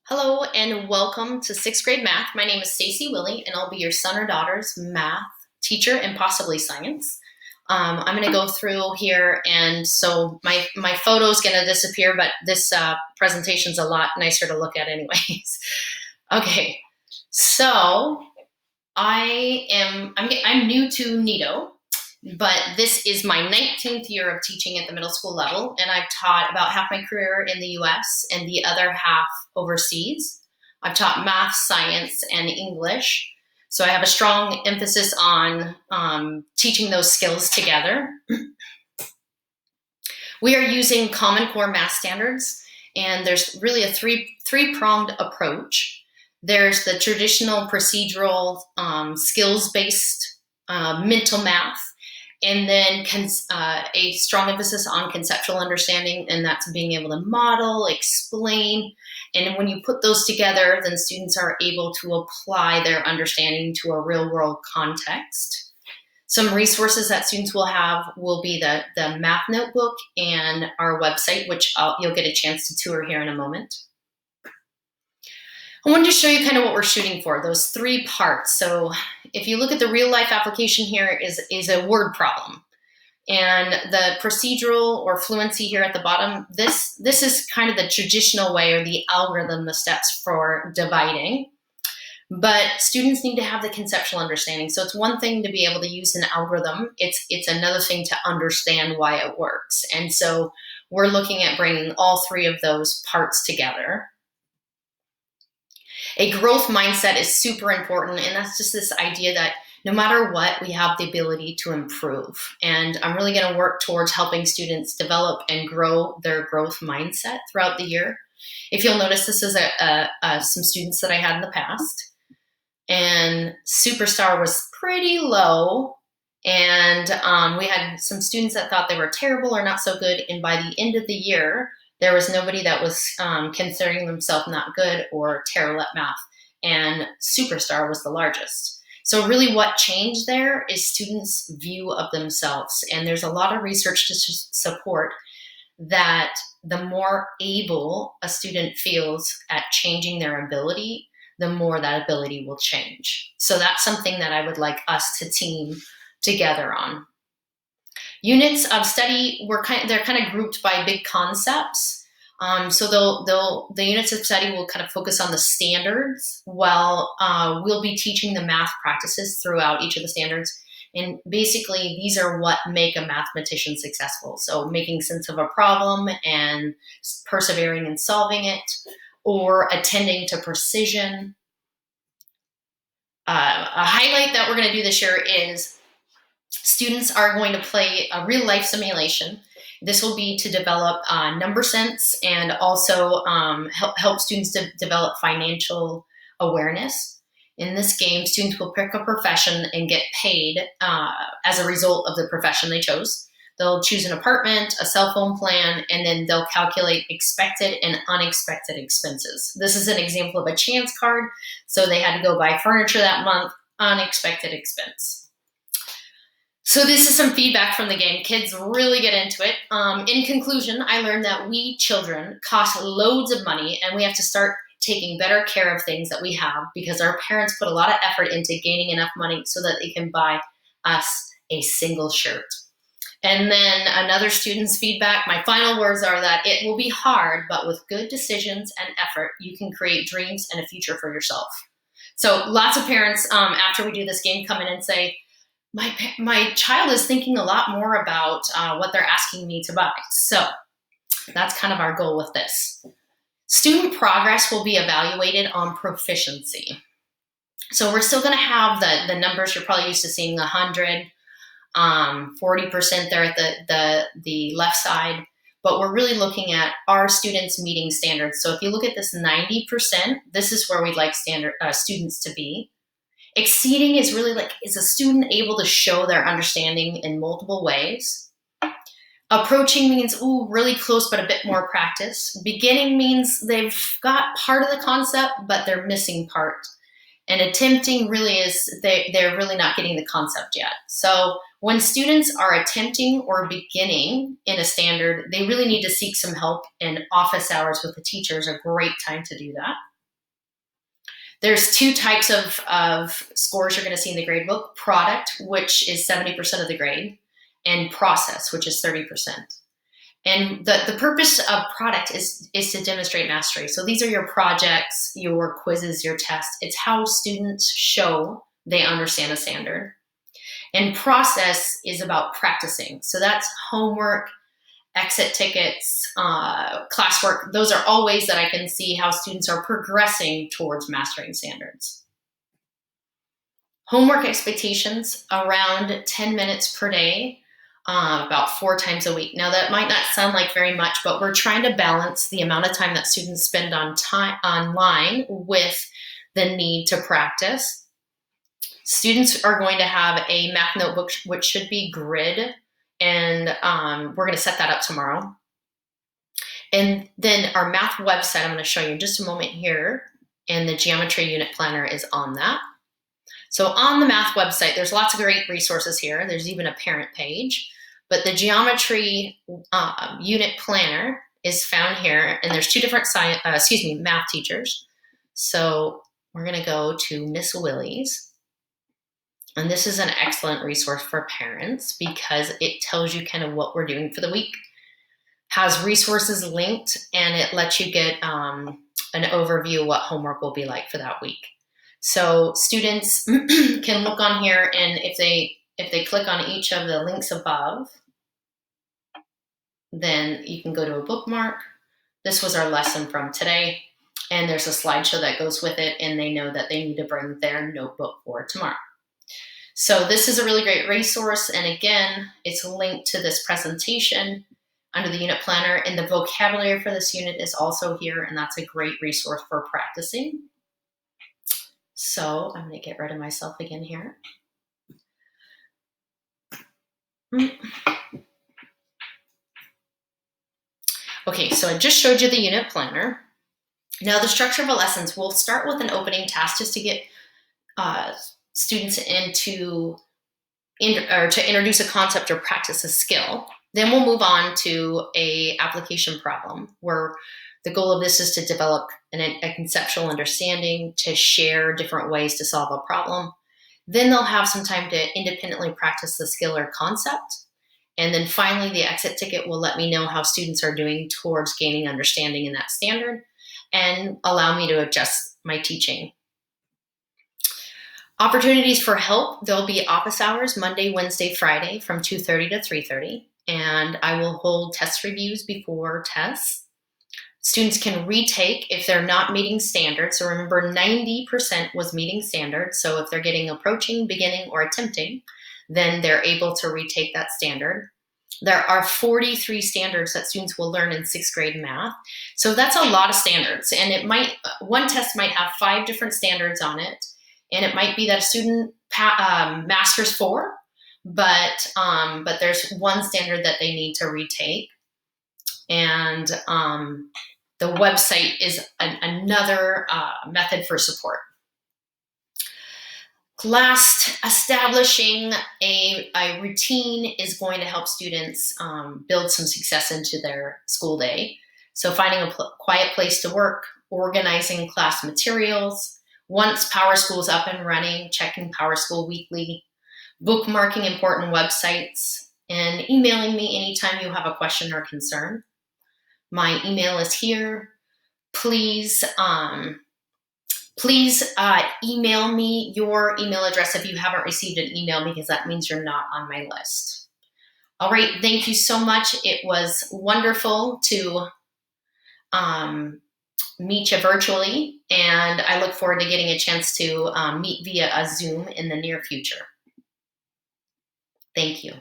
Hello and welcome to sixth grade math. My name is Stacey Willie and I'll be your son or daughter's math teacher and possibly science. I'm going to go through here, and so my photo is going to disappear, but this presentation's a lot nicer to look at anyways. Okay, so I'm new to NITO, but this is my 19th year of teaching at the middle school level, and I've taught about half my career in the US and the other half overseas. I've taught math, science, and English, so I have a strong emphasis on teaching those skills together. We are using Common Core math standards, and there's really a three-pronged approach. There's the traditional procedural skills-based mental math, and then a strong emphasis on conceptual understanding, and that's being able to model, explain, and when you put those together, then students are able to apply their understanding to a real-world context. Some resources that students will have will be the math notebook and our website, which you'll get a chance to tour here in a moment. I wanted to show you kind of what we're shooting for, those three parts. So if you look at the real life application here is a word problem. And the procedural or fluency here at the bottom, this is kind of the traditional way, or the algorithm, the steps for dividing. But students need to have the conceptual understanding. So it's one thing to be able to use an algorithm. It's another thing to understand why it works. And so we're looking at bringing all three of those parts together. A growth mindset is super important, and that's just this idea that no matter what, we have the ability to improve. And I'm really going to work towards helping students develop and grow their growth mindset throughout the year. If you'll notice, this is some students that I had in the past. And Superstar was pretty low, and we had some students that thought they were terrible or not so good, and by the end of the year, there was nobody that was considering themselves not good or terrible at math, and Superstar was the largest. So really what changed there is students' view of themselves, and there's a lot of research to support that the more able a student feels at changing their ability, the more that ability will change. So that's something that I would like us to team together on. Units of study, they're kind of grouped by big concepts. So the units of study will kind of focus on the standards, while we'll be teaching the math practices throughout each of the standards. And basically, these are what make a mathematician successful. So making sense of a problem and persevering in solving it, or attending to precision. A highlight that we're going to do this year is students are going to play a real life simulation. This will be to develop number sense, and also help students to develop financial awareness. In this game, students will pick a profession and get paid as a result of the profession they chose. They'll choose an apartment, a cell phone plan, and then they'll calculate expected and unexpected expenses. This is an example of a chance card. So they had to go buy furniture that month, unexpected expense. So this is some feedback from the game. Kids really get into it. In conclusion, I learned that we children cost loads of money, and we have to start taking better care of things that we have, because our parents put a lot of effort into gaining enough money so that they can buy us a single shirt. And then another student's feedback, my final words are that it will be hard, but with good decisions and effort, you can create dreams and a future for yourself. So lots of parents, after we do this game, come in and say, my child is thinking a lot more about what they're asking me to buy. So that's kind of our goal with this. Student progress will be evaluated on proficiency. So we're still going to have the numbers you're probably used to seeing, 100, 40% there at the left side, but we're really looking at our students meeting standards. So if you look at this 90%, this is where we'd like students to be. Exceeding is really like, is a student able to show their understanding in multiple ways? Approaching means, really close, but a bit more practice. Beginning means they've got part of the concept, but they're missing part. And attempting really is, they're really not getting the concept yet. So when students are attempting or beginning in a standard, they really need to seek some help, and office hours with the teacher is a great time to do that. There's two types of scores you're going to see in the grade book: product, which is 70% of the grade, and process, which is 30%. And the purpose of product is to demonstrate mastery. So these are your projects, your quizzes, your tests. It's how students show they understand a standard. And process is about practicing. So that's homework, exit tickets, classwork. Those are all ways that I can see how students are progressing towards mastering standards. Homework expectations, around 10 minutes per day, about 4 times a week. Now that might not sound like very much, but we're trying to balance the amount of time that students spend online with the need to practice. Students are going to have a math notebook, which should be grid, and we're going to set that up tomorrow. And then our math website, I'm going to show you in just a moment here, and the geometry unit planner is on that. So on the math website, there's lots of great resources here. There's even a parent page, but the geometry unit planner is found here, and there's 2 different math teachers. So we're going to go to Miss Willie's, and this is an excellent resource for parents because it tells you kind of what we're doing for the week, has resources linked, and it lets you get an overview of what homework will be like for that week. So students can look on here, and if they click on each of the links above, then you can go to a bookmark. This was our lesson from today, and there's a slideshow that goes with it, and they know that they need to bring their notebook for tomorrow. So this is a really great resource, and again, it's linked to this presentation under the unit planner, and the vocabulary for this unit is also here, and that's a great resource for practicing. So I'm going to get rid of myself again here. Okay, so I just showed you the unit planner. Now the structure of a lessons, we'll start with an opening task just to get students to introduce a concept or practice a skill. Then we'll move on to a application problem where the goal of this is to develop a conceptual understanding, to share different ways to solve a problem. Then they'll have some time to independently practice the skill or concept. And then finally, the exit ticket will let me know how students are doing towards gaining understanding in that standard and allow me to adjust my teaching. Opportunities for help, there'll be office hours Monday, Wednesday, Friday from 2:30 to 3:30, and I will hold test reviews before tests. Students can retake if they're not meeting standards. So remember, 90% was meeting standards. So if they're getting approaching, beginning, or attempting, then they're able to retake that standard. There are 43 standards that students will learn in 6th grade math. So that's a lot of standards. And one test might have 5 different standards on it. And it might be that a student masters 4, but there's one standard that they need to retake. And the website is another method for support. Last, establishing a routine is going to help students build some success into their school day. So finding a quiet place to work, organizing class materials, once PowerSchool is up and running, checking PowerSchool weekly, bookmarking important websites, and emailing me anytime you have a question or concern. My email is here. Please email me your email address if you haven't received an email, because that means you're not on my list. All right, thank you so much. It was wonderful to meet you virtually, and I look forward to getting a chance to meet via a Zoom in the near future. Thank you.